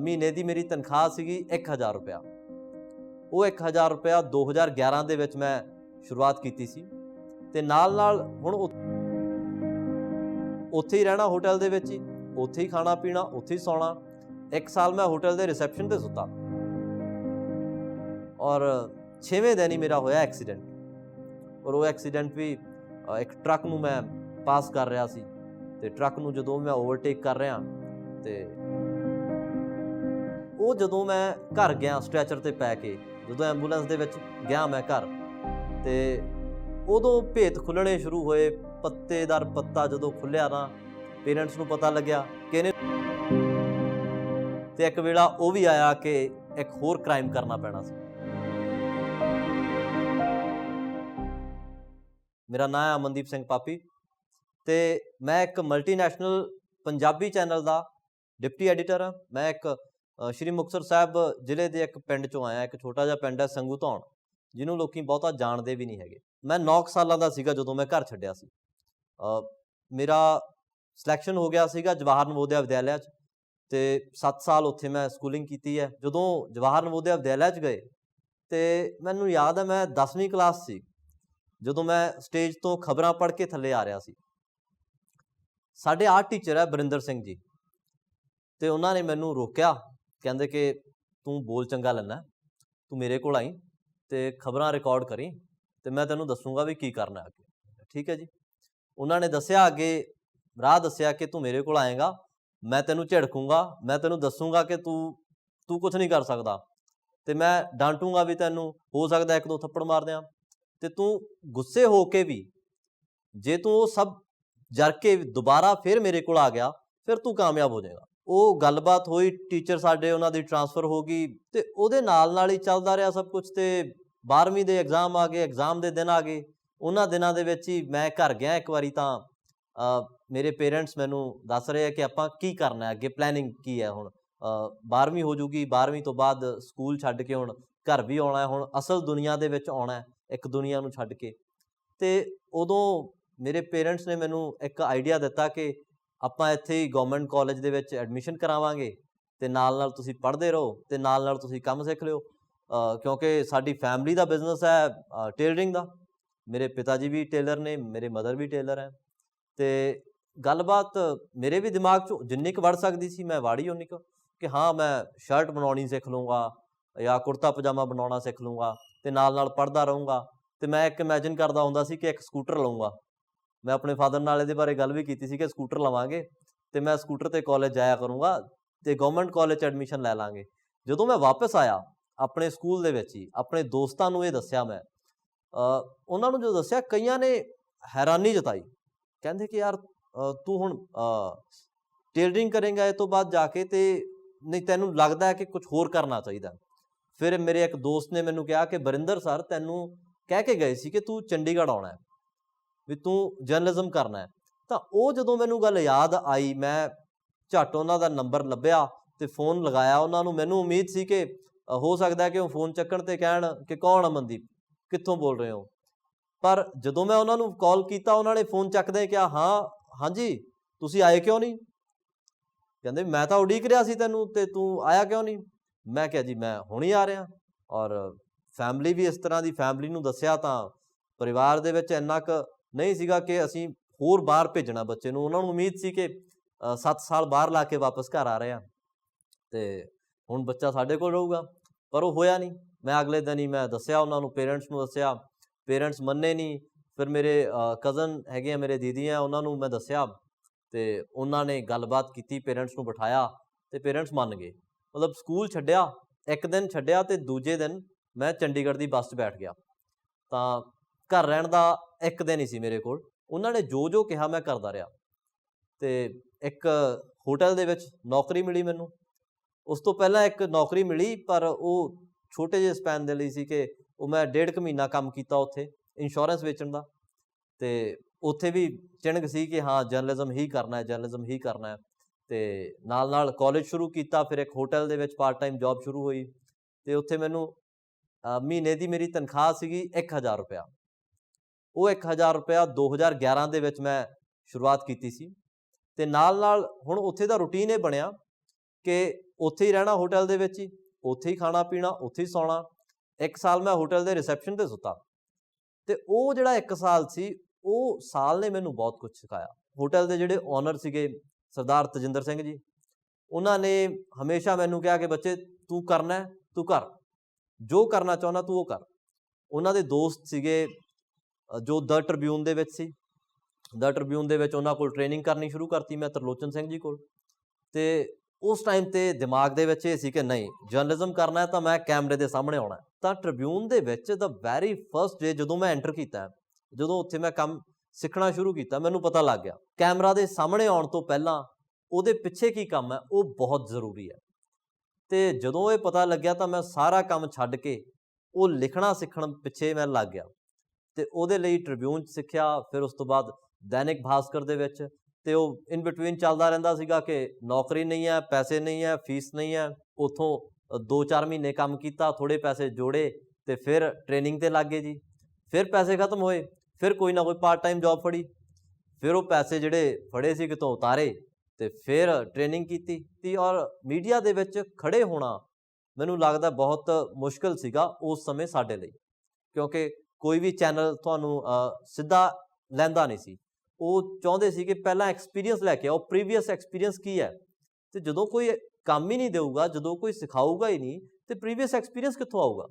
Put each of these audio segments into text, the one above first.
ਮਹੀਨੇ ਦੀ ਮੇਰੀ ਤਨਖਾਹ ਸੀਗੀ 1000 ਰੁਪਇਆ। ਉਹ 1000 ਰੁਪਇਆ 2011 ਦੇ ਵਿੱਚ ਮੈਂ ਸ਼ੁਰੂਆਤ ਕੀਤੀ ਸੀ ਤੇ ਨਾਲ ਹੁਣ ਉੱਥੇ ਹੀ ਰਹਿਣਾ, ਹੋਟਲ ਦੇ ਵਿੱਚ ਹੀ, ਉੱਥੇ ਹੀ ਖਾਣਾ ਪੀਣਾ, ਉੱਥੇ ਹੀ ਸੌਣਾ। 1 ਸਾਲ ਮੈਂ ਹੋਟਲ ਦੇ ਰਿਸੈਪਸ਼ਨ ਤੇ ਸੁੱਤਾ ਔਰ 6ਵੇਂ ਦਿਨ ਹੀ ਮੇਰਾ ਹੋਇਆ ਐਕਸੀਡੈਂਟ। ਔਰ ਉਹ ਐਕਸੀਡੈਂਟ ਵੀ ਇੱਕ ਟਰੱਕ ਨੂੰ ਮੈਂ ਪਾਸ ਕਰ ਰਿਹਾ ਸੀ ਤੇ ਟਰੱਕ ਨੂੰ ਜਦੋਂ ਮੈਂ ਓਵਰਟੇਕ ਕਰ ਰਿਹਾ ਤੇ ਉਹ ਜਦੋਂ ਮੈਂ ਘਰ ਗਿਆ ਸਟ੍ਰੈਚਰ ਤੇ ਪੈ ਕੇ, ਜਦੋਂ ਐਂਬੂਲੈਂਸ ਦੇ ਵਿੱਚ ਗਿਆ ਮੈਂ ਘਰ, ਤੇ ਉਦੋਂ ਭੇਤ ਖੁੱਲ੍ਹਣੇ ਸ਼ੁਰੂ ਹੋਏ। ਪੱਤੇ ਦਰ ਪੱਤਾ ਜਦੋਂ ਖੁੱਲ੍ਹਿਆ ਨਾ ਪੇਰੈਂਟਸ ਨੂੰ ਪਤਾ ਲੱਗਿਆ ਕਿ ਇਹਨੇ, ਤੇ ਇੱਕ ਵੇਲਾ ਉਹ ਵੀ ਆਇਆ ਕਿ ਇੱਕ ਹੋਰ ਕ੍ਰਾਈਮ ਕਰਨਾ ਪੈਣਾ ਸੀ। ਮੇਰਾ ਨਾਮ ਹੈ ਅਮਨਦੀਪ ਸਿੰਘ ਪਾਪੀ ਤੇ ਮੈਂ ਇੱਕ ਮਲਟੀਨੈਸ਼ਨਲ ਪੰਜਾਬੀ ਚੈਨਲ ਦਾ ਡਿਪਟੀ ਐਡੀਟਰ ਹਾਂ। ਮੈਂ ਇੱਕ ਸ਼੍ਰੀ ਮੁਕਤਸਰ ਸਾਹਿਬ ਜ਼ਿਲ੍ਹੇ ਦੇ ਇੱਕ ਪਿੰਡ 'ਚੋਂ ਆਇਆ। ਇੱਕ ਛੋਟਾ ਜਿਹਾ ਪਿੰਡ ਹੈ ਸੰਗੂ ਧੌਣ, ਜਿਹਨੂੰ ਲੋਕੀ ਬਹੁਤਾ ਜਾਣਦੇ ਵੀ ਨਹੀਂ ਹੈਗੇ। ਮੈਂ 9 ਸਾਲਾਂ ਦਾ ਸੀਗਾ ਜਦੋਂ ਮੈਂ ਘਰ ਛੱਡਿਆ ਸੀ। ਮੇਰਾ ਸਿਲੈਕਸ਼ਨ ਹੋ ਗਿਆ ਸੀਗਾ ਜਵਾਹਰ ਨਵੋਦਿਆ ਵਿਦਿਆਲਿਆ 'ਚ ਤੇ 7 ਸਾਲ ਉੱਥੇ ਮੈਂ ਸਕੂਲਿੰਗ ਕੀਤੀ ਹੈ। ਜਦੋਂ ਜਵਾਹਰ ਨਵੋਦਿਆ ਵਿਦਿਆਲਿਆ 'ਚ ਗਏ ਤੇ ਮੈਨੂੰ ਯਾਦ ਹੈ ਮੈਂ 10ਵੀਂ ਕਲਾਸ ਸੀ ਜਦੋਂ ਮੈਂ ਸਟੇਜ ਤੋਂ ਖਬਰਾਂ ਪੜ੍ਹ ਕੇ ਥੱਲੇ ਆ ਰਿਹਾ ਸੀ। ਸਾਡੇ ਆਰਟ ਟੀਚਰ ਹੈ ਬਰਿੰਦਰ ਸਿੰਘ ਜੀ, ਤੇ ਉਹਨਾਂ ਨੇ ਮੈਨੂੰ ਰੋਕਿਆ, ਕਹਿੰਦੇ ਕਿ ਤੂੰ ਬੋਲ ਚੰਗਾ ਲੈਣਾ, ਤੂੰ ਮੇਰੇ ਕੋਲ ਆਈ ਤੇ ਖਬਰਾਂ ਰਿਕਾਰਡ ਕਰੀ ਤੇ ਮੈਂ ਤੈਨੂੰ ਦੱਸੂਗਾ ਵੀ ਕੀ ਕਰਨਾ ਅੱਗੇ। ਠੀਕ ਹੈ ਜੀ। ਉਹਨਾਂ ਨੇ ਦੱਸਿਆ ਅੱਗੇ ਰਾਹ ਦੱਸਿਆ ਕਿ ਤੂੰ ਮੇਰੇ ਕੋਲ ਆਏਗਾ, ਮੈਂ ਤੈਨੂੰ ਝਿੜਕੂੰਗਾ, ਮੈਂ ਤੈਨੂੰ ਦੱਸੂਗਾ ਕਿ ਤੂੰ ਕੁਛ ਨਹੀਂ ਕਰ ਸਕਦਾ ਤੇ ਮੈਂ ਡਾਂਟੂੰਗਾ ਵੀ ਤੈਨੂੰ, ਹੋ ਸਕਦਾ 1-2 ਥੱਪੜ ਮਾਰ ਦਿਆਂ, ਤੇ ਤੂੰ ਗੁੱਸੇ ਹੋ ਕੇ ਵੀ ਜੇ ਤੂੰ ਉਹ ਸਭ ਜਰ ਕੇ ਦੁਬਾਰਾ ਫਿਰ ਮੇਰੇ ਕੋਲ ਆ ਗਿਆ ਫਿਰ ਤੂੰ ਕਾਮਯਾਬ ਹੋ ਜਾਏਗਾ। ਉਹ ਗੱਲਬਾਤ ਹੋਈ, ਟੀਚਰ ਸਾਡੇ ਉਹਨਾਂ ਦੀ ਟਰਾਂਸਫਰ ਹੋ ਗਈ ਤੇ ਉਹਦੇ ਨਾਲ ਹੀ ਚੱਲਦਾ ਰਿਹਾ ਸਭ ਕੁਝ। ਤੇ 12ਵੀਂ ਦੇ ਐਗਜ਼ਾਮ ਆ ਗਏ, ਐਗਜ਼ਾਮ ਦੇ ਦਿਨ ਆ ਗਏ। ਉਹਨਾਂ ਦਿਨਾਂ ਦੇ ਵਿੱਚ ਹੀ ਮੈਂ ਘਰ ਗਿਆ ਇੱਕ ਵਾਰੀ, ਤਾਂ ਮੇਰੇ ਪੇਰੈਂਟਸ ਮੈਨੂੰ ਦੱਸ ਰਹੇ ਆ ਕਿ ਆਪਾਂ ਕੀ ਕਰਨਾ ਅੱਗੇ, ਪਲੈਨਿੰਗ ਕੀ ਹੈ। ਹੁਣ 12ਵੀਂ ਹੋ ਜੂਗੀ, 12ਵੀਂ ਤੋਂ ਬਾਅਦ ਸਕੂਲ ਛੱਡ ਕੇ ਹੁਣ ਘਰ ਵੀ ਆਉਣਾ, ਹੁਣ ਅਸਲ ਦੁਨੀਆ ਦੇ ਵਿੱਚ ਆਉਣਾ, ਇੱਕ ਦੁਨੀਆ ਨੂੰ ਛੱਡ ਕੇ। ਤੇ ਉਦੋਂ ਮੇਰੇ ਪੇਰੈਂਟਸ ਨੇ ਮੈਨੂੰ ਇੱਕ ਆਈਡੀਆ ਦਿੱਤਾ ਕਿ ਆਪਾਂ ਇੱਥੇ ਹੀ ਗਵਰਨਮੈਂਟ ਕਾਲਜ ਦੇ ਵਿੱਚ ਐਡਮਿਸ਼ਨ ਕਰਾਵਾਂਗੇ ਤੇ ਨਾਲ ਤੁਸੀਂ ਪੜ੍ਹਦੇ ਰਹੋ ਤੇ ਨਾਲ ਤੁਸੀਂ ਕੰਮ ਸਿੱਖ ਲਿਓ, ਕਿਉਂਕਿ ਸਾਡੀ ਫੈਮਿਲੀ ਦਾ ਬਿਜ਼ਨਸ ਹੈ ਟੇਲਰਿੰਗ ਦਾ। ਮੇਰੇ ਪਿਤਾ ਜੀ ਵੀ ਟੇਲਰ ਨੇ, ਮੇਰੇ ਮਦਰ ਵੀ ਟੇਲਰ ਹੈ। ਤੇ ਗੱਲਬਾਤ ਮੇਰੇ ਵੀ ਦਿਮਾਗ 'ਚ ਜਿੰਨੀ ਕੁ ਵੜ ਸਕਦੀ ਸੀ ਮੈਂ ਵਾੜੀ ਉਨੀ ਕੁ, ਕਿ ਹਾਂ ਮੈਂ ਸ਼ਰਟ ਬਣਾਉਣੀ ਸਿੱਖ ਲੂੰਗਾ ਜਾਂ ਕੁੜਤਾ ਪਜਾਮਾ ਬਣਾਉਣਾ ਸਿੱਖ ਲੂੰਗਾ ਤੇ ਨਾਲ ਪੜ੍ਹਦਾ ਰਹੂੰਗਾ। ਤੇ ਮੈਂ ਇੱਕ ਇਮੈਜਿਨ ਕਰਦਾ ਹੁੰਦਾ ਸੀ ਕਿ ਇੱਕ ਸਕੂਟਰ ਲਊਂਗਾ। ਮੈਂ ਆਪਣੇ ਫਾਦਰ ਨਾਲ ਇਹਦੇ ਬਾਰੇ ਗੱਲ ਵੀ ਕੀਤੀ ਸੀ ਕਿ ਸਕੂਟਰ ਲਵਾਂਗੇ ਤੇ ਮੈਂ ਸਕੂਟਰ ਤੇ ਕਾਲਜ ਜਾਇਆ ਕਰੂੰਗਾ ਤੇ ਗਵਰਨਮੈਂਟ ਕਾਲਜ 'ਚ ਐਡਮਿਸ਼ਨ ਲੈ ਲਾਂਗੇ। ਜਦੋਂ ਮੈਂ ਵਾਪਸ ਆਇਆ ਆਪਣੇ ਸਕੂਲ ਦੇ ਵਿੱਚ ਹੀ ਆਪਣੇ ਦੋਸਤਾਂ ਨੂੰ ਇਹ ਦੱਸਿਆ ਮੈਂ, ਉਹਨਾਂ ਨੂੰ ਜੋ ਦੱਸਿਆ ਕਈਆਂ ਨੇ ਹੈਰਾਨੀ ਜਤਾਈ, ਕਹਿੰਦੇ ਕਿ ਯਾਰ ਤੂੰ ਹੁਣ ਟੇਲਰਿੰਗ ਕਰੇਂਗਾ ਇਹ ਤੋਂ ਬਾਅਦ ਜਾ ਕੇ, ਤੇ ਨਹੀਂ ਤੈਨੂੰ ਲੱਗਦਾ ਹੈ ਕਿ ਕੁਛ ਹੋਰ ਕਰਨਾ ਚਾਹੀਦਾ। ਫਿਰ ਮੇਰੇ ਇੱਕ ਦੋਸਤ ਨੇ ਮੈਨੂੰ ਕਿਹਾ ਕਿ ਬਰਿੰਦਰ ਸਰ ਤੈਨੂੰ ਕਹਿ ਕੇ ਗਏ ਸੀ ਕਿ ਤੂੰ ਚੰਡੀਗੜ੍ਹ ਆਉਣਾ, ਵੀ ਤੂੰ ਜਰਨਲਿਜ਼ਮ ਕਰਨਾ ਹੈ। ਤਾਂ ਉਹ ਜਦੋਂ ਮੈਨੂੰ ਗੱਲ ਯਾਦ ਆਈ ਮੈਂ ਝੱਟ ਉਹਨਾਂ ਦਾ ਨੰਬਰ ਲੱਭਿਆ ਤੇ ਫੋਨ ਲਗਾਇਆ ਉਹਨਾਂ ਨੂੰ। ਮੈਨੂੰ ਉਮੀਦ ਸੀ ਕਿ ਹੋ ਸਕਦਾ ਕਿ ਉਹ ਫੋਨ ਚੱਕਣ ਤੇ ਕਹਿਣ ਕਿ ਕੌਣ ਅਮਨਦੀਪ, ਕਿੱਥੋਂ ਬੋਲ ਰਹੇ ਹੋ। ਪਰ ਜਦੋਂ ਮੈਂ ਉਹਨਾਂ ਨੂੰ ਕਾਲ ਕੀਤਾ ਉਹਨਾਂ ਨੇ ਫੋਨ ਚੱਕਦੇ ਕਿਹਾ ਹਾਂਜੀ ਤੁਸੀਂ ਆਏ ਕਿਉਂ ਨਹੀਂ। ਕਹਿੰਦੇ ਮੈਂ ਤਾਂ ਉਡੀਕ ਰਿਹਾ ਸੀ ਤੈਨੂੰ ਤੇ ਤੂੰ ਆਇਆ ਕਿਉਂ ਨਹੀਂ। ਮੈਂ ਕਿਹਾ ਜੀ ਮੈਂ ਹੁਣ ਹੀ ਆ ਰਿਹਾ। ਔਰ ਫੈਮਿਲੀ ਵੀ ਇਸ ਤਰ੍ਹਾਂ ਦੀ, ਫੈਮਿਲੀ ਨੂੰ ਦੱਸਿਆ ਤਾਂ ਪਰਿਵਾਰ ਦੇ ਵਿੱਚ ਇੰਨਾ ਕੁ ਨਹੀਂ ਸੀਗਾ ਕਿ ਅਸੀਂ ਹੋਰ ਬਾਹਰ ਭੇਜਣਾ ਬੱਚੇ ਨੂੰ। ਉਹਨਾਂ ਨੂੰ ਉਮੀਦ ਸੀ ਕਿ 7 ਸਾਲ ਬਾਹਰ ਲਾ ਕੇ ਵਾਪਸ ਘਰ ਆ ਰਹੇ ਆ ਤੇ ਹੁਣ ਬੱਚਾ ਸਾਡੇ ਕੋਲ ਰਹੂਗਾ, ਪਰ ਉਹ ਹੋਇਆ ਨਹੀਂ। ਮੈਂ ਅਗਲੇ ਦਿਨ ਹੀ ਮੈਂ ਦੱਸਿਆ ਉਹਨਾਂ ਨੂੰ, ਪੇਰੈਂਟਸ ਨੂੰ ਦੱਸਿਆ, ਪੇਰੈਂਟਸ ਮੰਨੇ ਨਹੀਂ। ਫਿਰ ਮੇਰੇ ਕਜ਼ਨ ਹੈਗੇ ਆ, ਮੇਰੇ ਦੀਦੀ ਆ, ਉਹਨਾਂ ਨੂੰ ਮੈਂ ਦੱਸਿਆ ਤੇ ਉਹਨਾਂ ਨੇ ਗੱਲਬਾਤ ਕੀਤੀ, ਪੇਰੈਂਟਸ ਨੂੰ ਬਿਠਾਇਆ ਤੇ ਪੇਰੈਂਟਸ ਮੰਨ ਗਏ। ਮਤਲਬ ਸਕੂਲ ਛੱਡਿਆ, ਇੱਕ ਦਿਨ ਛੱਡਿਆ ਤੇ ਦੂਜੇ ਦਿਨ ਮੈਂ ਚੰਡੀਗੜ੍ਹ ਦੀ ਬੱਸ 'ਚ ਬੈਠ ਗਿਆ। ਤਾਂ ਘਰ ਰਹਿਣ ਦਾ ਇੱਕ ਦਿਨ ਹੀ ਸੀ ਮੇਰੇ ਕੋਲ। ਉਹਨਾਂ ਨੇ ਜੋ ਕਿਹਾ ਮੈਂ ਕਰਦਾ ਰਿਹਾ ਤੇ ਇੱਕ ਹੋਟਲ ਦੇ ਵਿੱਚ ਨੌਕਰੀ ਮਿਲੀ ਮੈਨੂੰ। ਉਸ ਤੋਂ ਪਹਿਲਾਂ ਇੱਕ ਨੌਕਰੀ ਮਿਲੀ ਪਰ ਉਹ ਛੋਟੇ ਜਿਹੇ ਸਪੈਨ ਦੇ ਲਈ ਸੀ ਕਿ ਉਹ ਮੈਂ 1.5 ਕੁ ਮਹੀਨਾ ਕੰਮ ਕੀਤਾ ਉੱਥੇ ਇੰਸ਼ੋਰੈਂਸ ਵੇਚਣ ਦਾ। ਤੇ ਉੱਥੇ ਵੀ ਚਿਣਗ ਸੀ ਕਿ ਹਾਂ ਜਰਨਲਿਜ਼ਮ ਹੀ ਕਰਨਾ ਹੈ, ਜਰਨਲਿਜ਼ਮ ਹੀ ਕਰਨਾ ਹੈ। ਤੇ ਨਾਲ ਕਾਲਜ ਸ਼ੁਰੂ ਕੀਤਾ, ਫਿਰ ਇੱਕ ਹੋਟਲ ਦੇ ਵਿੱਚ ਪਾਰਟ ਟਾਈਮ ਜੋਬ ਸ਼ੁਰੂ ਹੋਈ ਤੇ ਉੱਥੇ ਮੈਨੂੰ ਮਹੀਨੇ ਦੀ ਮੇਰੀ ਤਨਖਾਹ ਸੀਗੀ 1000 ਰੁਪਇਆ। ਉਹ 1000 ਰੁਪਇਆ 2011 ਦੇ ਵਿੱਚ ਮੈਂ ਸ਼ੁਰੂਆਤ ਕੀਤੀ ਸੀ ਤੇ ਨਾਲ ਹੁਣ ਉੱਥੇ ਦਾ ਰੂਟੀਨ ਇਹ ਬਣਿਆ ਕਿ ਉੱਥੇ ਹੀ ਰਹਿਣਾ, ਹੋਟਲ ਦੇ ਵਿੱਚ ਹੀ, ਉੱਥੇ ਹੀ ਖਾਣਾ ਪੀਣਾ, ਉੱਥੇ ਹੀ ਸੌਣਾ। 1 ਸਾਲ ਮੈਂ ਹੋਟਲ ਦੇ ਰਿਸੈਪਸ਼ਨ 'ਤੇ ਸੁੱਤਾ ਅਤੇ ਉਹ ਜਿਹੜਾ 1 ਸਾਲ ਸੀ, ਉਹ ਸਾਲ ਨੇ ਮੈਨੂੰ ਬਹੁਤ ਕੁਛ ਸਿਖਾਇਆ। ਹੋਟਲ ਦੇ ਜਿਹੜੇ ਓਨਰ ਸੀਗੇ ਸਰਦਾਰ ਤਜਿੰਦਰ ਸਿੰਘ ਜੀ, ਉਹਨਾਂ ਨੇ ਹਮੇਸ਼ਾ ਮੈਨੂੰ ਕਿਹਾ ਕਿ ਬੱਚੇ ਤੂੰ ਕਰਨਾ ਤੂੰ ਕਰ, ਜੋ ਕਰਨਾ ਚਾਹੁੰਦਾ ਤੂੰ ਉਹ ਕਰ। ਉਹਨਾਂ ਦੇ ਦੋਸਤ ਸੀਗੇ ਜੋ ਦ ਟ੍ਰਿਬਿਊਨ ਦੇ ਵਿੱਚ ਸੀ। ਦ ਟ੍ਰਿਬਿਊਨ ਦੇ ਵਿੱਚ ਉਹਨਾਂ ਕੋਲ ਟ੍ਰੇਨਿੰਗ ਕਰਨੀ ਸ਼ੁਰੂ ਕਰਤੀ ਮੈਂ ਤਰਲੋਚਨ ਸਿੰਘ ਜੀ ਕੋਲ। ਅਤੇ ਉਸ ਟਾਈਮ 'ਤੇ ਦਿਮਾਗ ਦੇ ਵਿੱਚ ਇਹ ਸੀ ਕਿ ਨਹੀਂ, ਜਰਨਲਿਜ਼ਮ ਕਰਨਾ ਹੈ ਤਾਂ ਮੈਂ ਕੈਮਰੇ ਦੇ ਸਾਹਮਣੇ ਆਉਣਾ। ਤਾਂ ਟ੍ਰਿਬਿਊਨ ਦੇ ਵਿੱਚ ਦਾ ਵੈਰੀ ਫਸਟ ਡੇ ਜਦੋਂ ਮੈਂ ਐਂਟਰ ਕੀਤਾ, ਜਦੋਂ ਉੱਥੇ ਮੈਂ ਕੰਮ ਸਿੱਖਣਾ ਸ਼ੁਰੂ ਕੀਤਾ, ਮੈਨੂੰ ਪਤਾ ਲੱਗ ਗਿਆ ਕੈਮਰਾ ਦੇ ਸਾਹਮਣੇ ਆਉਣ ਤੋਂ ਪਹਿਲਾਂ ਉਹਦੇ ਪਿੱਛੇ ਕੀ ਕੰਮ ਹੈ ਉਹ ਬਹੁਤ ਜ਼ਰੂਰੀ ਹੈ। ਅਤੇ ਜਦੋਂ ਇਹ ਪਤਾ ਲੱਗਿਆ ਤਾਂ ਮੈਂ ਸਾਰਾ ਕੰਮ ਛੱਡ ਕੇ ਉਹ ਲਿਖਣਾ ਸਿੱਖਣ ਪਿੱਛੇ ਮੈਂ ਲੱਗ ਗਿਆ ਅਤੇ ਉਹਦੇ ਲਈ ਟ੍ਰਿਬਿਊਨ 'ਚ ਸਿੱਖਿਆ। ਫਿਰ ਉਸ ਤੋਂ ਬਾਅਦ ਦੈਨਿਕ ਭਾਸਕਰ ਦੇ ਵਿੱਚ, ਅਤੇ ਉਹ ਇਨ ਬਿਟਵੀਨ ਚੱਲਦਾ ਰਹਿੰਦਾ ਸੀਗਾ ਕਿ ਨੌਕਰੀ ਨਹੀਂ ਹੈ, ਪੈਸੇ ਨਹੀਂ ਹੈ, ਫੀਸ ਨਹੀਂ ਹੈ। ਉੱਥੋਂ 2-4 ਮਹੀਨੇ ਕੰਮ ਕੀਤਾ, ਥੋੜ੍ਹੇ ਪੈਸੇ ਜੋੜੇ ਅਤੇ ਫਿਰ ਟ੍ਰੇਨਿੰਗ 'ਤੇ ਲੱਗ ਗਏ ਜੀ। ਫਿਰ ਪੈਸੇ ਖਤਮ ਹੋਏ, ਫਿਰ ਕੋਈ ਨਾ ਕੋਈ ਪਾਰਟ ਟਾਈਮ ਜੋਬ ਫੜੀ, ਫਿਰ ਉਹ ਪੈਸੇ ਜਿਹੜੇ ਫੜੇ ਸੀ ਕਿਤੋਂ ਉਤਾਰੇ ਅਤੇ ਫਿਰ ਟ੍ਰੇਨਿੰਗ ਕੀਤੀ। ਔਰ ਮੀਡੀਆ ਦੇ ਵਿੱਚ ਖੜ੍ਹੇ ਹੋਣਾ ਮੈਨੂੰ ਲੱਗਦਾ ਬਹੁਤ ਮੁਸ਼ਕਿਲ ਸੀਗਾ ਉਸ ਸਮੇਂ ਸਾਡੇ ਲਈ, ਕਿਉਂਕਿ ਕੋਈ ਵੀ ਚੈਨਲ ਤੁਹਾਨੂੰ ਸਿੱਧਾ ਲੈਂਦਾ ਨਹੀਂ ਸੀ। ਉਹ ਚਾਹੁੰਦੇ ਸੀ ਕਿ ਪਹਿਲਾਂ ਐਕਸਪੀਰੀਅੰਸ ਲੈ ਕੇ ਆਓ, ਪ੍ਰੀਵੀਅਸ ਐਕਸਪੀਰੀਅੰਸ ਕੀ ਹੈ। ਅਤੇ ਜਦੋਂ ਕੋਈ ਕੰਮ ਹੀ ਨਹੀਂ ਦੇਊਗਾ, ਜਦੋਂ ਕੋਈ ਸਿਖਾਊਗਾ ਹੀ ਨਹੀਂ, ਅਤੇ ਪ੍ਰੀਵੀਅਸ ਐਕਸਪੀਰੀਅੰਸ ਕਿੱਥੋਂ ਆਊਗਾ।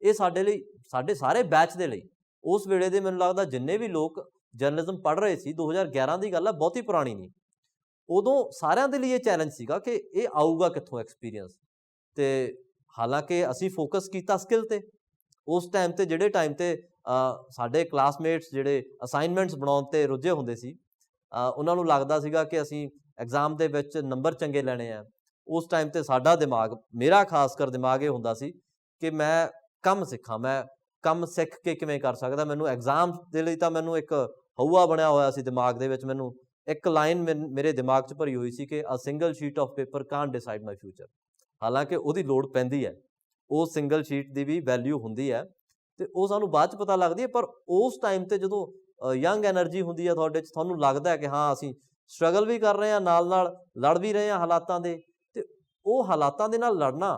ਇਹ ਸਾਡੇ ਲਈ, ਸਾਡੇ ਸਾਰੇ ਬੈਚ ਦੇ ਲਈ, ਉਸ ਵੇਲੇ ਦੇ ਮੈਨੂੰ ਲੱਗਦਾ ਜਿੰਨੇ ਵੀ ਲੋਕ ਜਰਨਲਿਜ਼ਮ ਪੜ੍ਹ ਰਹੇ ਸੀ, 2011 ਦੀ ਗੱਲ ਹੈ, ਬਹੁਤੀ ਪੁਰਾਣੀ ਨਹੀਂ, ਉਦੋਂ ਸਾਰਿਆਂ ਦੇ ਲਈ ਇਹ ਚੈਲੰਜ ਸੀਗਾ ਕਿ ਇਹ ਆਊਗਾ ਕਿੱਥੋਂ ਐਕਸਪੀਰੀਅੰਸ। ਅਤੇ ਹਾਲਾਂਕਿ ਅਸੀਂ ਫੋਕਸ ਕੀਤਾ ਸਕਿੱਲ 'ਤੇ। ਉਸ ਟਾਈਮ 'ਤੇ ਜਿਹੜੇ ਟਾਈਮ 'ਤੇ ਸਾਡੇ ਕਲਾਸਮੇਟਸ ਜਿਹੜੇ ਅਸਾਈਨਮੈਂਟਸ ਬਣਾਉਣ 'ਤੇ ਰੁੱਝੇ ਹੁੰਦੇ ਸੀ, ਉਹਨਾਂ ਨੂੰ ਲੱਗਦਾ ਸੀਗਾ ਕਿ ਅਸੀਂ ਐਗਜ਼ਾਮ ਦੇ ਵਿੱਚ ਨੰਬਰ ਚੰਗੇ ਲੈਣੇ ਆ। ਉਸ ਟਾਈਮ 'ਤੇ ਸਾਡਾ ਦਿਮਾਗ, ਮੇਰਾ ਖਾਸ ਕਰ ਦਿਮਾਗ ਇਹ ਹੁੰਦਾ ਸੀ ਕਿ ਮੈਂ ਕੰਮ ਸਿੱਖਾਂ, ਮੈਂ ਕੰਮ ਸਿੱਖ ਕੇ ਕਿਵੇਂ ਕਰ ਸਕਦਾ। ਮੈਨੂੰ ਐਗਜ਼ਾਮ ਦੇ ਲਈ ਤਾਂ ਮੈਨੂੰ ਇੱਕ ਹਊਆ ਬਣਿਆ ਹੋਇਆ ਸੀ ਦਿਮਾਗ ਦੇ ਵਿੱਚ। ਮੈਨੂੰ ਇੱਕ ਲਾਈਨ ਮੇਰੇ ਦਿਮਾਗ 'ਚ ਭਰੀ ਹੋਈ ਸੀ ਕਿ a single sheet of paper can't decide my future. ਹਾਲਾਂਕਿ ਉਹਦੀ ਲੋੜ ਪੈਂਦੀ ਹੈ, ਉਹ ਸਿੰਗਲ ਸ਼ੀਟ ਦੀ ਵੀ ਵੈਲਿਊ ਹੁੰਦੀ ਹੈ ਅਤੇ ਉਹ ਸਾਨੂੰ ਬਾਅਦ 'ਚ ਪਤਾ ਲੱਗਦੀ ਹੈ। ਪਰ ਉਸ ਟਾਈਮ 'ਤੇ ਜਦੋਂ ਯੰਗ ਐਨਰਜੀ ਹੁੰਦੀ ਹੈ ਤੁਹਾਡੇ 'ਚ, ਤੁਹਾਨੂੰ ਲੱਗਦਾ ਹੈ ਕਿ ਹਾਂ ਅਸੀਂ ਸਟਰਗਲ ਵੀ ਕਰ ਰਹੇ ਹਾਂ, ਨਾਲ ਲੜ ਵੀ ਰਹੇ ਹਾਂ ਹਾਲਾਤਾਂ ਦੇ, ਅਤੇ ਉਹ ਹਾਲਾਤਾਂ ਦੇ ਨਾਲ ਲੜਨਾ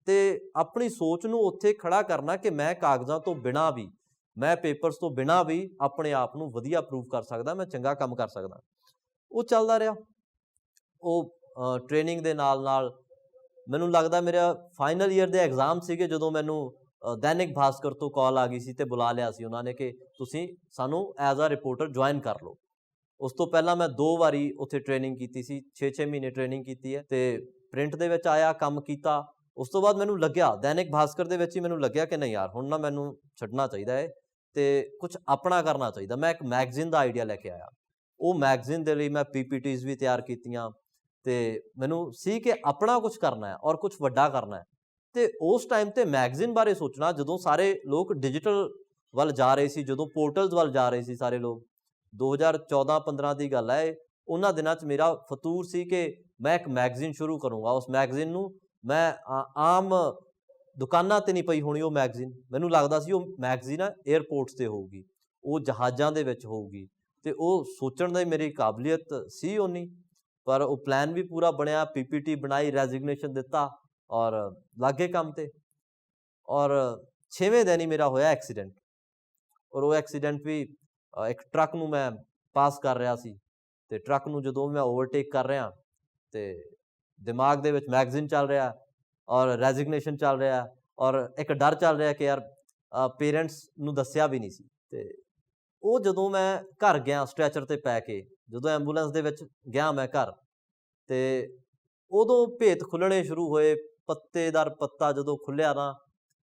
ਅਤੇ ਆਪਣੀ ਸੋਚ ਨੂੰ ਉੱਥੇ ਖੜ੍ਹਾ ਕਰਨਾ ਕਿ ਮੈਂ ਕਾਗਜ਼ਾਂ ਤੋਂ ਬਿਨਾਂ ਵੀ, ਮੈਂ ਪੇਪਰਸ ਤੋਂ ਬਿਨਾਂ ਵੀ ਆਪਣੇ ਆਪ ਨੂੰ ਵਧੀਆ ਪ੍ਰੂਵ ਕਰ ਸਕਦਾ, ਮੈਂ ਚੰਗਾ ਕੰਮ ਕਰ ਸਕਦਾ। ਉਹ ਚੱਲਦਾ ਰਿਹਾ। ਉਹ ਟ੍ਰੇਨਿੰਗ ਦੇ ਨਾਲ ਮੈਨੂੰ ਲੱਗਦਾ ਮੇਰਾ ਫਾਈਨਲ ਈਅਰ ਦੇ ਐਗਜ਼ਾਮ ਸੀਗੇ ਜਦੋਂ ਮੈਨੂੰ ਦੈਨਿਕ ਭਾਸਕਰ ਤੋਂ ਕਾਲ ਆ ਗਈ ਸੀ ਅਤੇ ਬੁਲਾ ਲਿਆ ਸੀ ਉਹਨਾਂ ਨੇ ਕਿ ਤੁਸੀਂ ਸਾਨੂੰ ਐਜ਼ ਅ ਰਿਪੋਰਟਰ ਜੁਆਇਨ ਕਰ ਲਓ। ਉਸ ਤੋਂ ਪਹਿਲਾਂ ਮੈਂ 2 ਵਾਰੀ ਉੱਥੇ ਟ੍ਰੇਨਿੰਗ ਕੀਤੀ ਸੀ, 6-6 ਮਹੀਨੇ ਟ੍ਰੇਨਿੰਗ ਕੀਤੀ ਹੈ ਅਤੇ ਪ੍ਰਿੰਟ ਦੇ ਵਿੱਚ ਆਇਆ, ਕੰਮ ਕੀਤਾ। ਉਸ ਤੋਂ ਬਾਅਦ ਮੈਨੂੰ ਲੱਗਿਆ ਦੈਨਿਕ ਭਾਸਕਰ ਦੇ ਵਿੱਚ ਹੀ ਮੈਨੂੰ ਲੱਗਿਆ ਕਿ ਨਹੀਂ ਯਾਰ, ਹੁਣ ਨਾ ਮੈਨੂੰ ਛੱਡਣਾ ਚਾਹੀਦਾ ਹੈ ਅਤੇ ਕੁਛ ਆਪਣਾ ਕਰਨਾ ਚਾਹੀਦਾ। ਮੈਂ ਇੱਕ ਮੈਗਜ਼ੀਨ ਦਾ ਆਈਡੀਆ ਲੈ ਕੇ ਆਇਆ। ਉਹ ਮੈਗਜ਼ੀਨ ਦੇ ਲਈ ਮੈਂ PPTs ਵੀ ਤਿਆਰ ਕੀਤੀਆਂ ਅਤੇ ਮੈਨੂੰ ਸੀ ਕਿ ਆਪਣਾ ਕੁਛ ਕਰਨਾ ਹੈ ਔਰ ਕੁਛ ਵੱਡਾ ਕਰਨਾ ਹੈ। ਅਤੇ ਉਸ ਟਾਈਮ 'ਤੇ ਮੈਗਜ਼ੀਨ ਬਾਰੇ ਸੋਚਣਾ, ਜਦੋਂ ਸਾਰੇ ਲੋਕ ਡਿਜੀਟਲ ਵੱਲ ਜਾ ਰਹੇ ਸੀ, ਜਦੋਂ ਪੋਰਟਲਸ ਵੱਲ ਜਾ ਰਹੇ ਸੀ ਸਾਰੇ ਲੋਕ, 2014-15 ਦੀ ਗੱਲ ਹੈ। ਉਹਨਾਂ ਦਿਨਾਂ 'ਚ ਮੇਰਾ ਫਤੂਰ ਸੀ ਕਿ ਮੈਂ ਇੱਕ ਮੈਗਜ਼ੀਨ ਸ਼ੁਰੂ ਕਰੂੰਗਾ। ਉਸ ਮੈਗਜ਼ੀਨ ਨੂੰ ਮੈਂ ਆਮ ਦੁਕਾਨਾਂ 'ਤੇ ਨਹੀਂ ਪਈ ਹੋਣੀ ਉਹ ਮੈਗਜ਼ੀਨ, ਮੈਨੂੰ ਲੱਗਦਾ ਸੀ ਉਹ ਮੈਗਜ਼ੀਨ ਏਅਰਪੋਰਟਸ 'ਤੇ ਹੋਊਗੀ, ਉਹ ਜਹਾਜ਼ਾਂ ਦੇ ਵਿੱਚ ਹੋਊਗੀ। ਅਤੇ ਉਹ ਸੋਚਣ ਦੀ ਮੇਰੀ ਕਾਬਲੀਅਤ ਸੀ ਓਨੀ, ਪਰ ਉਹ ਪਲਾਨ ਵੀ ਪੂਰਾ ਬਣਿਆ, PPT ਬਣਾਈ, ਰੈਜ਼ਿਗਨੇਸ਼ਨ ਦਿੱਤਾ ਔਰ ਲੱਗ ਗਏ ਕੰਮ 'ਤੇ। ਔਰ 6ਵੇਂ ਦਿਨ ਹੀ ਮੇਰਾ ਹੋਇਆ ਐਕਸੀਡੈਂਟ। ਔਰ ਉਹ ਐਕਸੀਡੈਂਟ ਵੀ ਇੱਕ ਟਰੱਕ ਨੂੰ ਮੈਂ ਪਾਸ ਕਰ ਰਿਹਾ ਸੀ ਅਤੇ ਟਰੱਕ ਨੂੰ ਜਦੋਂ ਮੈਂ ਓਵਰਟੇਕ ਕਰ ਰਿਹਾ ਅਤੇ ਦਿਮਾਗ ਦੇ ਵਿੱਚ ਮੈਗਜ਼ੀਨ ਚੱਲ ਰਿਹਾ ਔਰ ਰੈਜ਼ਿਗਨੇਸ਼ਨ ਚੱਲ ਰਿਹਾ ਔਰ ਇੱਕ ਡਰ ਚੱਲ ਰਿਹਾ ਕਿ ਯਾਰ ਪੇਰੈਂਟਸ ਨੂੰ ਦੱਸਿਆ ਵੀ ਨਹੀਂ ਸੀ। ਅਤੇ ਉਹ ਜਦੋਂ ਮੈਂ ਘਰ ਗਿਆ ਸਟ੍ਰੈਚਰ 'ਤੇ ਪੈ ਕੇ, ਜਦੋਂ ਐਂਬੂਲੈਂਸ ਦੇ ਵਿੱਚ ਗਿਆ ਮੈਂ ਘਰ, ਅਤੇ ਉਦੋਂ ਭੇਤ ਖੁੱਲ੍ਹਣੇ ਸ਼ੁਰੂ ਹੋਏ। ਪੱਤੇ ਦਰ ਪੱਤਾ ਜਦੋਂ ਖੁੱਲ੍ਹਿਆ ਨਾ,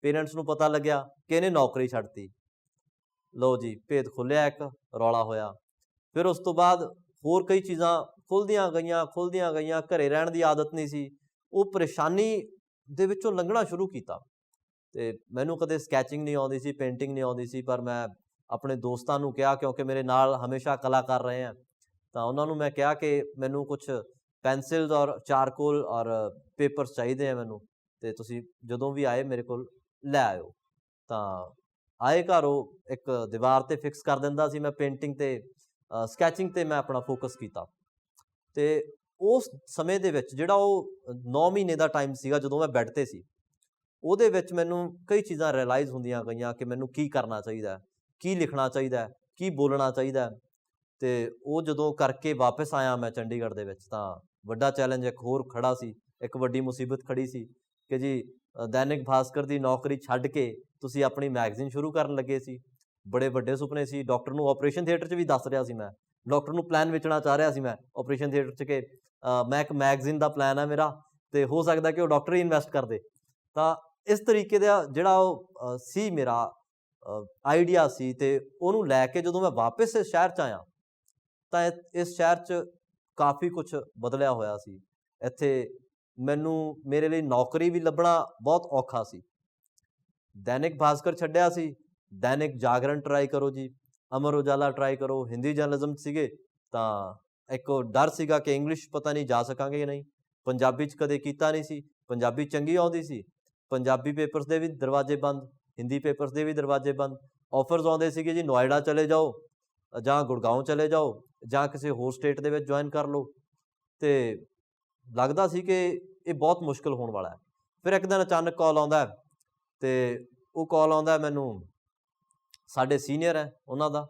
ਪੇਰੈਂਟਸ ਨੂੰ ਪਤਾ ਲੱਗਿਆ ਕਿ ਇਹਨੇ ਨੌਕਰੀ ਛੱਡਤੀ। ਲਓ ਜੀ, ਭੇਤ ਖੁੱਲ੍ਹਿਆ, ਇੱਕ ਰੌਲਾ ਹੋਇਆ। ਫਿਰ ਉਸ ਤੋਂ ਬਾਅਦ ਹੋਰ ਕਈ ਚੀਜ਼ਾਂ ਖੁੱਲ੍ਹਦੀਆਂ ਗਈਆਂ। ਘਰੇ ਰਹਿਣ ਦੀ ਆਦਤ ਨਹੀਂ ਸੀ, ਉਹ ਪਰੇਸ਼ਾਨੀ ਦੇ ਵਿੱਚੋਂ ਲੰਘਣਾ ਸ਼ੁਰੂ ਕੀਤਾ। ਅਤੇ ਮੈਨੂੰ ਕਦੇ ਸਕੈਚਿੰਗ ਨਹੀਂ ਆਉਂਦੀ ਸੀ, ਪੇਂਟਿੰਗ ਨਹੀਂ ਆਉਂਦੀ ਸੀ, ਪਰ ਮੈਂ ਆਪਣੇ ਦੋਸਤਾਂ ਨੂੰ ਕਿਹਾ, ਕਿਉਂਕਿ ਮੇਰੇ ਨਾਲ ਹਮੇਸ਼ਾ ਕਲਾਕਾਰ ਰਹੇ ਆ, ਤਾਂ ਉਹਨਾਂ ਨੂੰ ਮੈਂ ਕਿਹਾ ਕਿ ਮੈਨੂੰ ਕੁਛ ਪੈਨਸਿਲਸ ਔਰ ਚਾਰਕੋਲ ਔਰ ਪੇਪਰਸ ਚਾਹੀਦੇ ਆ ਮੈਨੂੰ, ਅਤੇ ਤੁਸੀਂ ਜਦੋਂ ਵੀ ਆਏ ਮੇਰੇ ਕੋਲ ਲੈ ਆਇਓ। ਤਾਂ ਆਏ ਘਰ, ਉਹ ਇੱਕ ਦੀਵਾਰ 'ਤੇ ਫਿਕਸ ਕਰ ਦਿੰਦਾ ਸੀ। ਮੈਂ ਪੇਂਟਿੰਗ 'ਤੇ ਸਕੈਚਿੰਗ 'ਤੇ ਮੈਂ ਆਪਣਾ ਫੋਕਸ ਕੀਤਾ ਅਤੇ ਉਸ ਸਮੇਂ ਦੇ ਵਿੱਚ ਜਿਹੜਾ ਉਹ 9 ਮਹੀਨੇ ਦਾ ਟਾਈਮ ਸੀਗਾ ਜਦੋਂ ਮੈਂ ਬੈੱਡ ਤੇ ਸੀ, ਉਹਦੇ ਵਿੱਚ ਮੈਨੂੰ ਕਈ ਚੀਜ਼ਾਂ ਰਿਅਲਾਈਜ਼ ਹੁੰਦੀਆਂ ਗਈਆਂ ਕਿ ਮੈਨੂੰ ਕੀ ਕਰਨਾ ਚਾਹੀਦਾ, ਕੀ ਲਿਖਣਾ ਚਾਹੀਦਾ, ਕੀ ਬੋਲਣਾ ਚਾਹੀਦਾ। ਅਤੇ ਉਹ ਜਦੋਂ ਕਰਕੇ ਵਾਪਸ ਆਇਆ ਮੈਂ ਚੰਡੀਗੜ੍ਹ ਦੇ ਵਿੱਚ, ਤਾਂ ਵੱਡਾ ਚੈਲੰਜ ਇੱਕ ਹੋਰ ਖੜ੍ਹਾ ਸੀ, ਇੱਕ ਵੱਡੀ ਮੁਸੀਬਤ ਖੜ੍ਹੀ ਸੀ ਕਿ ਜੀ ਦੈਨਿਕ ਭਾਸਕਰ ਦੀ ਨੌਕਰੀ ਛੱਡ ਕੇ ਤੁਸੀਂ ਆਪਣੀ ਮੈਗਜ਼ੀਨ ਸ਼ੁਰੂ ਕਰਨ ਲੱਗੇ ਸੀ। ਬੜੇ ਵੱਡੇ ਸੁਪਨੇ ਸੀ। ਡਾਕਟਰ ਨੂੰ ਆਪਰੇਸ਼ਨ ਥੀਏਟਰ 'ਚ ਵੀ ਦੱਸ ਰਿਹਾ ਸੀ ਮੈਂ, ਡਾਕਟਰ ਨੂੰ ਪਲਾਨ ਵੇਚਣਾ ਚਾਹ ਰਿਹਾ ਸੀ ਮੈਂ ਆਪਰੇਸ਼ਨ ਥੀਏਟਰ 'ਚ ਕਿ ਮੈਂ ਇੱਕ ਮੈਗਜ਼ੀਨ ਦਾ ਪਲਾਨ ਹੈ ਮੇਰਾ, ਅਤੇ ਹੋ ਸਕਦਾ ਕਿ ਉਹ ਡਾਕਟਰ ਹੀ ਇਨਵੈਸਟ ਕਰ ਦੇ। ਤਾਂ ਇਸ ਤਰੀਕੇ ਦਾ ਜਿਹੜਾ ਉਹ ਸੀ ਮੇਰਾ ਆਈਡੀਆ ਸੀ, ਅਤੇ ਉਹਨੂੰ ਲੈ ਕੇ ਜਦੋਂ ਮੈਂ ਵਾਪਸ ਇਸ ਸ਼ਹਿਰ 'ਚ ਆਇਆ ਤਾਂ ਇਸ ਸ਼ਹਿਰ 'ਚ ਕਾਫੀ ਕੁਛ ਬਦਲਿਆ ਹੋਇਆ ਸੀ। ਇੱਥੇ ਮੈਨੂੰ ਮੇਰੇ ਲਈ ਨੌਕਰੀ ਵੀ ਲੱਭਣਾ ਬਹੁਤ ਔਖਾ ਸੀ। ਦੈਨਿਕ ਭਾਸਕਰ ਛੱਡਿਆ ਸੀ, ਦੈਨਿਕ ਜਾਗਰਣ ਟਰਾਈ ਕਰੋ ਜੀ, ਅਮਰ ਉਜਾਲਾ ਟਰਾਈ ਕਰੋ, ਹਿੰਦੀ ਜਰਨਲਿਜ਼ਮ 'ਚ ਸੀਗੇ ਤਾਂ ਇੱਕ ਡਰ ਸੀਗਾ ਕਿ ਇੰਗਲਿਸ਼ ਪਤਾ ਨਹੀਂ ਜਾ ਸਕਾਂਗੇ ਜਾਂ ਨਹੀਂ। ਪੰਜਾਬੀ 'ਚ ਕਦੇ ਕੀਤਾ ਨਹੀਂ ਸੀ, ਪੰਜਾਬੀ ਚੰਗੀ ਆਉਂਦੀ ਸੀ, ਪੰਜਾਬੀ ਪੇਪਰਸ ਦੇ ਵੀ ਦਰਵਾਜ਼ੇ ਬੰਦ, ਹਿੰਦੀ ਪੇਪਰਸ ਦੇ ਵੀ ਦਰਵਾਜ਼ੇ ਬੰਦ। ਆਫਰਸ ਆਉਂਦੇ ਸੀਗੇ ਜੀ ਨੋਇਡਾ ਚਲੇ ਜਾਓ ਜਾਂ ਗੁੜਗਾਉਂ ਚਲੇ ਜਾਓ ਜਾਂ ਕਿਸੇ ਹੋਰ ਸਟੇਟ ਦੇ ਵਿੱਚ ਜੁਆਇਨ ਕਰ ਲਓ, ਅਤੇ ਲੱਗਦਾ ਸੀ ਕਿ ਇਹ ਬਹੁਤ ਮੁਸ਼ਕਿਲ ਹੋਣ ਵਾਲਾ ਹੈ। ਫਿਰ ਇੱਕ ਦਿਨ ਅਚਾਨਕ ਕਾਲ ਆਉਂਦਾ, ਅਤੇ ਉਹ ਕਾਲ ਆਉਂਦਾ ਮੈਨੂੰ ਸਾਡੇ ਸੀਨੀਅਰ ਹੈ ਉਹਨਾਂ ਦਾ,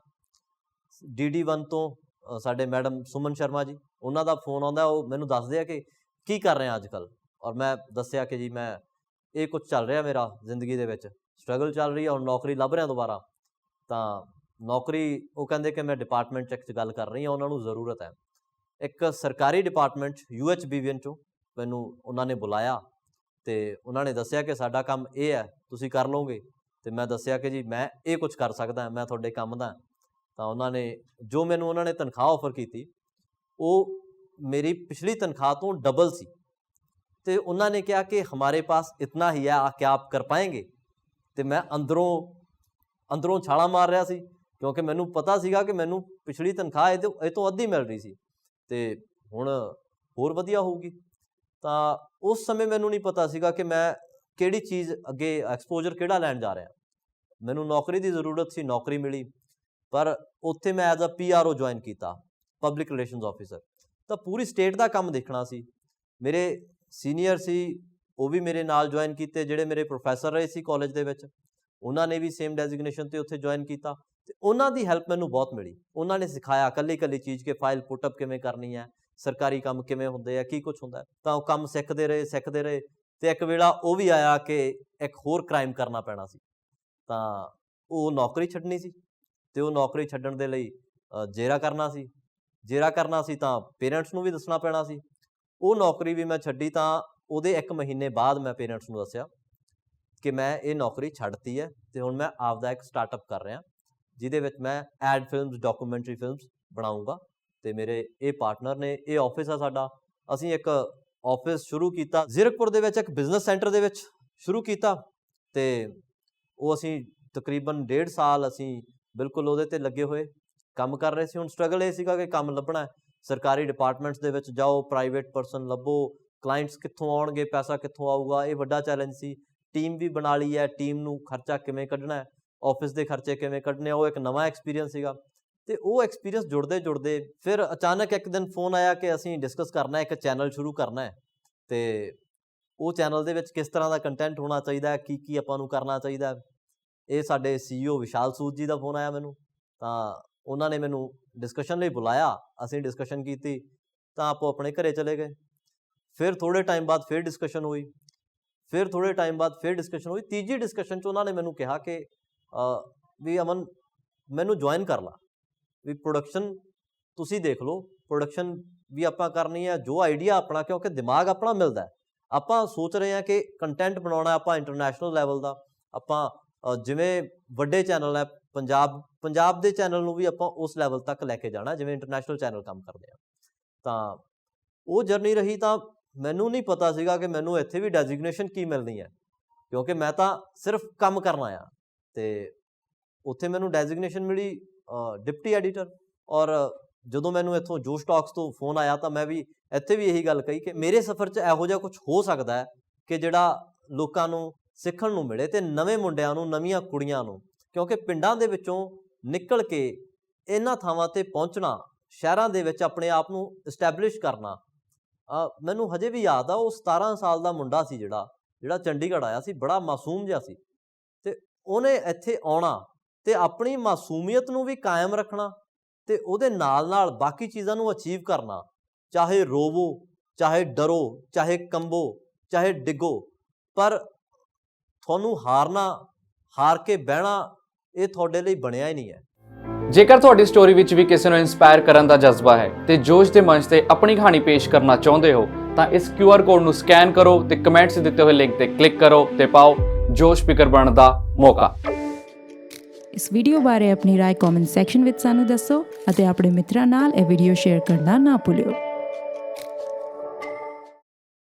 DD1 ਤੋਂ ਸਾਡੇ ਮੈਡਮ ਸੁਮਨ ਸ਼ਰਮਾ ਜੀ, ਉਹਨਾਂ ਦਾ ਫੋਨ ਆਉਂਦਾ। ਉਹ ਮੈਨੂੰ ਦੱਸਦੇ ਆ ਕਿ ਕੀ ਕਰ ਰਹੇ ਆ ਅੱਜ ਕੱਲ੍ਹ, ਔਰ ਮੈਂ ਦੱਸਿਆ ਕਿ ਜੀ ਮੈਂ ਇਹ ਕੁਛ ਚੱਲ ਰਿਹਾ ਮੇਰਾ ਜ਼ਿੰਦਗੀ ਦੇ ਵਿੱਚ, ਸਟਰਗਲ ਚੱਲ ਰਹੀ ਹੈ, ਹੁਣ ਨੌਕਰੀ ਲੱਭ ਰਿਹਾ ਦੁਬਾਰਾ। ਤਾਂ ਨੌਕਰੀ ਉਹ ਕਹਿੰਦੇ ਕਿ ਮੈਂ ਡਿਪਾਰਟਮੈਂਟ ਚੈੱਕ 'ਚ ਗੱਲ ਕਰ ਰਹੀ ਹਾਂ, ਉਹਨਾਂ ਨੂੰ ਜ਼ਰੂਰਤ ਹੈ। ਇੱਕ ਸਰਕਾਰੀ ਡਿਪਾਰਟਮੈਂਟ UHBVN 'ਚੋਂ ਮੈਨੂੰ ਉਹਨਾਂ ਨੇ ਬੁਲਾਇਆ, ਅਤੇ ਉਹਨਾਂ ਨੇ ਦੱਸਿਆ ਕਿ ਸਾਡਾ ਕੰਮ ਇਹ ਹੈ, ਤੁਸੀਂ ਕਰ ਲਓਗੇ। ਅਤੇ ਮੈਂ ਦੱਸਿਆ ਕਿ ਜੀ ਮੈਂ ਇਹ ਕੁਛ ਕਰ ਸਕਦਾ, ਮੈਂ ਤੁਹਾਡੇ ਕੰਮ ਦਾ। ਤਾਂ ਉਹਨਾਂ ਨੇ ਜੋ ਮੈਨੂੰ ਉਹਨਾਂ ਨੇ ਤਨਖਾਹ ਆਫਰ ਕੀਤੀ ਉਹ ਮੇਰੀ ਪਿਛਲੀ ਤਨਖਾਹ ਤੋਂ ਡਬਲ ਸੀ, ਅਤੇ ਉਹਨਾਂ ਨੇ ਕਿਹਾ ਕਿ ਹਮਾਰੇ ਪਾਸ ਇਤਨਾ ਹੀ ਹੈ, ਕਿਆ ਆਪ ਕਰ ਪਾਏਂਗੇ। ਅਤੇ ਮੈਂ ਅੰਦਰੋਂ ਛਾਲਾਂ ਮਾਰ ਰਿਹਾ ਸੀ, ਕਿਉਂਕਿ ਮੈਨੂੰ ਪਤਾ ਸੀਗਾ ਕਿ ਮੈਨੂੰ ਪਿਛਲੀ ਤਨਖਾਹ ਇਹ ਤੋਂ ਅੱਧੀ ਮਿਲ ਰਹੀ ਸੀ, ਅਤੇ ਹੁਣ ਹੋਰ ਵਧੀਆ ਹੋਊਗੀ। ਤਾਂ ਉਸ ਸਮੇਂ ਮੈਨੂੰ ਨਹੀਂ ਪਤਾ ਸੀਗਾ ਕਿ ਮੈਂ ਕਿਹੜੀ ਚੀਜ਼ ਅੱਗੇ ਐਕਸਪੋਜਰ ਕਿਹੜਾ ਲੈਣ ਜਾ ਰਿਹਾ। ਮੈਨੂੰ ਨੌਕਰੀ ਦੀ ਜ਼ਰੂਰਤ ਸੀ, ਨੌਕਰੀ ਮਿਲੀ, ਪਰ ਉੱਥੇ ਮੈਂ ਐਜ਼ ਅ PRO ਜੁਆਇਨ ਕੀਤਾ, ਪਬਲਿਕ ਰਿਲੇਸ਼ਨਸ ਆਫਿਸਰ। ਤਾਂ ਪੂਰੀ ਸਟੇਟ ਦਾ ਕੰਮ ਦੇਖਣਾ ਸੀ। ਮੇਰੇ ਸੀਨੀਅਰ ਸੀ, ਉਹ ਵੀ ਮੇਰੇ ਨਾਲ ਜੁਆਇਨ ਕੀਤੇ, ਜਿਹੜੇ ਮੇਰੇ ਪ੍ਰੋਫੈਸਰ ਰਹੇ ਸੀ ਕਾਲਜ ਦੇ ਵਿੱਚ, ਉਹਨਾਂ ਨੇ ਵੀ ਸੇਮ ਡੈਜ਼ਿਗਨੇਸ਼ਨ 'ਤੇ ਉੱਥੇ ਜੁਆਇਨ ਕੀਤਾ, ਅਤੇ ਉਹਨਾਂ ਦੀ ਹੈਲਪ ਮੈਨੂੰ ਬਹੁਤ ਮਿਲੀ। ਉਹਨਾਂ ਨੇ ਸਿਖਾਇਆ ਇਕੱਲੀ ਚੀਜ਼ ਕਿ ਫਾਈਲ ਪੁੱਟਅਪ ਕਿਵੇਂ ਕਰਨੀ ਹੈ, ਸਰਕਾਰੀ ਕੰਮ ਕਿਵੇਂ ਹੁੰਦੇ ਆ, ਕੀ ਕੁਛ ਹੁੰਦਾ। ਤਾਂ ਉਹ ਕੰਮ ਸਿੱਖਦੇ ਰਹੇ, ਅਤੇ ਇੱਕ ਵੇਲਾ ਉਹ ਵੀ ਆਇਆ ਕਿ ਇੱਕ ਹੋਰ ਕ੍ਰਾਈਮ ਕਰਨਾ ਪੈਣਾ ਸੀ। ਤਾਂ ਉਹ ਨੌਕਰੀ ਛੱਡਣੀ ਸੀ, ਅਤੇ ਉਹ ਨੌਕਰੀ ਛੱਡਣ ਦੇ ਲਈ ਜੇਰਾ ਕਰਨਾ ਸੀ ਤਾਂ ਪੇਰੈਂਟਸ ਨੂੰ ਵੀ ਦੱਸਣਾ ਪੈਣਾ ਸੀ। ਉਹ ਨੌਕਰੀ ਵੀ ਮੈਂ ਛੱਡੀ, ਤਾਂ ਉਹਦੇ 1 ਮਹੀਨੇ ਬਾਅਦ ਮੈਂ ਪੇਰੈਂਟਸ ਨੂੰ ਦੱਸਿਆ ਕਿ ਮੈਂ ਇਹ ਨੌਕਰੀ ਛੱਡਤੀ ਹੈ, ਅਤੇ ਹੁਣ ਮੈਂ ਆਪਦਾ ਇੱਕ ਸਟਾਰਟਅਪ ਕਰ ਰਿਹਾ, ਜਿਹਦੇ ਵਿੱਚ ਮੈਂ ਐਡ ਫਿਲਮਸ, ਡਾਕੂਮੈਂਟਰੀ ਫਿਲਮਸ ਬਣਾਊਂਗਾ। ਅਤੇ ਮੇਰੇ ਇਹ ਪਾਰਟਨਰ ਨੇ, ਇਹ ਆਫਿਸ ਆ ਸਾਡਾ। ਅਸੀਂ ਇੱਕ ਆਫਿਸ ਸ਼ੁਰੂ ਕੀਤਾ ਜ਼ੀਰਕਪੁਰ ਦੇ ਵਿੱਚ, ਇੱਕ ਬਿਜ਼ਨਸ ਸੈਂਟਰ ਦੇ ਵਿੱਚ ਸ਼ੁਰੂ ਕੀਤਾ, ਅਤੇ ਉਹ ਅਸੀਂ ਤਕਰੀਬਨ 1.5 ਸਾਲ ਅਸੀਂ ਬਿਲਕੁਲ ਉਹਦੇ 'ਤੇ ਲੱਗੇ ਹੋਏ ਕੰਮ ਕਰ ਰਹੇ ਸੀ। ਹੁਣ ਸਟਰਗਲ ਇਹ ਸੀਗਾ ਕਿ ਕੰਮ ਲੱਭਣਾ, ਸਰਕਾਰੀ ਡਿਪਾਰਟਮੈਂਟਸ ਦੇ ਵਿੱਚ ਜਾਓ, ਪ੍ਰਾਈਵੇਟ ਪਰਸਨ ਲੱਭੋ, ਕਲਾਇੰਟਸ ਕਿੱਥੋਂ ਆਉਣਗੇ, ਪੈਸਾ ਕਿੱਥੋਂ ਆਊਗਾ, ਇਹ ਵੱਡਾ ਚੈਲੰਜ ਸੀ। ਟੀਮ ਵੀ ਬਣਾ ਲਈ ਹੈ, ਟੀਮ ਨੂੰ ਖਰਚਾ ਕਿਵੇਂ ਕੱਢਣਾ ਹੈ, ਆਫਿਸ ਦੇ ਖਰਚੇ ਕਿਵੇਂ ਕੱਢਣੇ, ਉਹ ਇੱਕ ਨਵਾਂ ਐਕਸਪੀਰੀਅੰਸ ਸੀਗਾ। ਅਤੇ ਉਹ ਐਕਸਪੀਰੀਅੰਸ ਜੁੜਦੇ ਫਿਰ ਅਚਾਨਕ ਇੱਕ ਦਿਨ ਫੋਨ ਆਇਆ ਕਿ ਅਸੀਂ ਡਿਸਕਸ ਕਰਨਾ, ਇੱਕ ਚੈਨਲ ਸ਼ੁਰੂ ਕਰਨਾ ਹੈ, ਅਤੇ ਉਹ ਚੈਨਲ ਦੇ ਵਿੱਚ ਕਿਸ ਤਰ੍ਹਾਂ ਦਾ ਕੰਟੈਂਟ ਹੋਣਾ ਚਾਹੀਦਾ, ਕੀ ਆਪਾਂ ਨੂੰ ਕਰਨਾ ਚਾਹੀਦਾ। ਇਹ ਸਾਡੇ CEO ਵਿਸ਼ਾਲ ਸੂਦ ਜੀ ਦਾ ਫੋਨ ਆਇਆ ਮੈਨੂੰ, ਤਾਂ ਉਹਨਾਂ ਨੇ ਮੈਨੂੰ ਡਿਸਕਸ਼ਨ ਲਈ ਬੁਲਾਇਆ। ਅਸੀਂ ਡਿਸਕਸ਼ਨ ਕੀਤੀ, ਤਾਂ ਆਪੋ ਆਪਣੇ ਘਰੇ ਚਲੇ ਗਏ। ਫਿਰ ਥੋੜ੍ਹੇ ਟਾਈਮ ਬਾਅਦ ਫਿਰ ਡਿਸਕਸ਼ਨ ਹੋਈ, ਤੀਜੀ ਡਿਸਕਸ਼ਨ 'ਚ ਉਹਨਾਂ ਨੇ ਮੈਨੂੰ ਕਿਹਾ ਕਿ ਵੀ ਅਮਨ ਮੈਨੂੰ ਜੁਆਇਨ ਕਰ ਲਾ, ਵੀ ਪ੍ਰੋਡਕਸ਼ਨ ਤੁਸੀਂ ਦੇਖ ਲਓ, ਪ੍ਰੋਡਕਸ਼ਨ ਵੀ ਆਪਾਂ ਕਰਨੀ ਹੈ, ਜੋ ਆਈਡੀਆ ਆਪਣਾ, ਕਿਉਂਕਿ ਦਿਮਾਗ ਆਪਣਾ ਮਿਲਦਾ। ਆਪਾਂ ਸੋਚ ਰਹੇ ਹਾਂ ਕਿ ਕੰਟੈਂਟ ਬਣਾਉਣਾ ਆਪਾਂ ਇੰਟਰਨੈਸ਼ਨਲ ਲੈਵਲ ਦਾ, ਆਪਾਂ ਜਿਵੇਂ ਵੱਡੇ ਚੈਨਲ ਹੈ ਪੰਜਾਬ ਦੇ ਚੈਨਲ ਨੂੰ ਵੀ ਆਪਾਂ ਉਸ ਲੈਵਲ ਤੱਕ ਲੈ ਕੇ ਜਾਣਾ ਜਿਵੇਂ ਇੰਟਰਨੈਸ਼ਨਲ ਚੈਨਲ ਕੰਮ ਕਰਦੇ ਆ। ਤਾਂ ਉਹ ਜਰਨੀ ਰਹੀ। ਤਾਂ ਮੈਨੂੰ ਨਹੀਂ ਪਤਾ ਸੀਗਾ ਕਿ ਮੈਨੂੰ ਇੱਥੇ ਵੀ ਡੈਜ਼ਿਗਨੇਸ਼ਨ ਕੀ ਮਿਲਣੀ ਹੈ, ਕਿਉਂਕਿ ਮੈਂ ਤਾਂ ਸਿਰਫ ਕੰਮ ਕਰਨਾ ਆ। ਅਤੇ ਉੱਥੇ ਮੈਨੂੰ ਡੈਜ਼ਿਗਨੇਸ਼ਨ ਮਿਲੀ ਡਿਪਟੀ ਐਡੀਟਰ। ਔਰ ਜਦੋਂ ਮੈਨੂੰ ਇੱਥੋਂ ਜੋਸ਼ ਟਾਕਸ ਤੋਂ ਫੋਨ ਆਇਆ ਤਾਂ ਮੈਂ ਵੀ ਇੱਥੇ ਵੀ ਇਹੀ ਗੱਲ ਕਹੀ ਕਿ ਮੇਰੇ ਸਫ਼ਰ 'ਚ ਇਹੋ ਜਿਹਾ ਕੁਛ ਹੋ ਸਕਦਾ ਹੈ ਕਿ ਜਿਹੜਾ ਲੋਕਾਂ ਨੂੰ ਸਿੱਖਣ ਨੂੰ ਮਿਲੇ, ਅਤੇ ਨਵੇਂ ਮੁੰਡਿਆਂ ਨੂੰ, ਨਵੀਆਂ ਕੁੜੀਆਂ ਨੂੰ, ਕਿਉਂਕਿ ਪਿੰਡਾਂ ਦੇ ਵਿੱਚੋਂ ਨਿਕਲ ਕੇ ਇਹਨਾਂ ਥਾਵਾਂ 'ਤੇ ਪਹੁੰਚਣਾ, ਸ਼ਹਿਰਾਂ ਦੇ ਵਿੱਚ ਆਪਣੇ ਆਪ ਨੂੰ ਇਸਟੈਬਲਿਸ਼ ਕਰਨਾ, ਮੈਨੂੰ ਹਜੇ ਵੀ ਯਾਦ ਆ, ਉਹ 17 ਸਾਲ ਦਾ ਮੁੰਡਾ ਸੀ ਜਿਹੜਾ ਚੰਡੀਗੜ੍ਹ ਆਇਆ ਸੀ, ਬੜਾ ਮਾਸੂਮ ਜਿਹਾ ਸੀ। ਤੇ ਉਹਨੇ ਇੱਥੇ ਆਉਣਾ ਤੇ ਆਪਣੀ ਮਾਸੂਮੀਅਤ ਨੂੰ ਵੀ ਕਾਇਮ ਰੱਖਣਾ ਤੇ ਉਹਦੇ ਨਾਲ ਬਾਕੀ ਚੀਜ਼ਾਂ ਨੂੰ ਅਚੀਵ ਕਰਨਾ। ਚਾਹੇ ਰੋਵੋ, ਚਾਹੇ ਡਰੋ, ਚਾਹੇ ਕੰਬੋ, ਚਾਹੇ ਡਿੱਗੋ, ਪਰ ਤੁਹਾਨੂੰ ਹਾਰ ਕੇ ਬਹਿਣਾ ਇਹ ਤੁਹਾਡੇ ਲਈ ਬਣਿਆ ਹੀ ਨਹੀਂ ਹੈ। ਜੇਕਰ ਤੁਹਾਡੀ ਸਟੋਰੀ ਵਿੱਚ ਵੀ ਕਿਸੇ ਨੂੰ ਇੰਸਪਾਇਰ ਕਰਨ ਦਾ ਜਜ਼ਬਾ ਹੈ ਤੇ ਜੋਸ਼ ਦੇ ਮੰਚ ਤੇ ਆਪਣੀ ਕਹਾਣੀ ਪੇਸ਼ ਕਰਨਾ ਚਾਹੁੰਦੇ ਹੋ ਤਾਂ ਇਸ QR ਕੋਡ ਨੂੰ ਸਕੈਨ ਕਰੋ ਤੇ ਕਮੈਂਟਸ ਦਿੱਤੇ ਹੋਏ ਲਿੰਕ ਤੇ ਕਲਿੱਕ ਕਰੋ ਤੇ ਪਾਓ ਜੋਸ਼ ਸਪੀਕਰ ਬਣਨ ਦਾ ਮੌਕਾ। ਇਸ ਵੀਡੀਓ ਬਾਰੇ ਆਪਣੀ ਰਾਏ ਕਮੈਂਟ ਸੈਕਸ਼ਨ ਵਿੱਚ ਸਾਨੂੰ ਦੱਸੋ ਅਤੇ ਆਪਣੇ ਮਿੱਤਰਾਂ ਨਾਲ ਇਹ ਵੀਡੀਓ ਸ਼ੇਅਰ ਕਰਨਾ ਨਾ ਭੁੱਲਿਓ।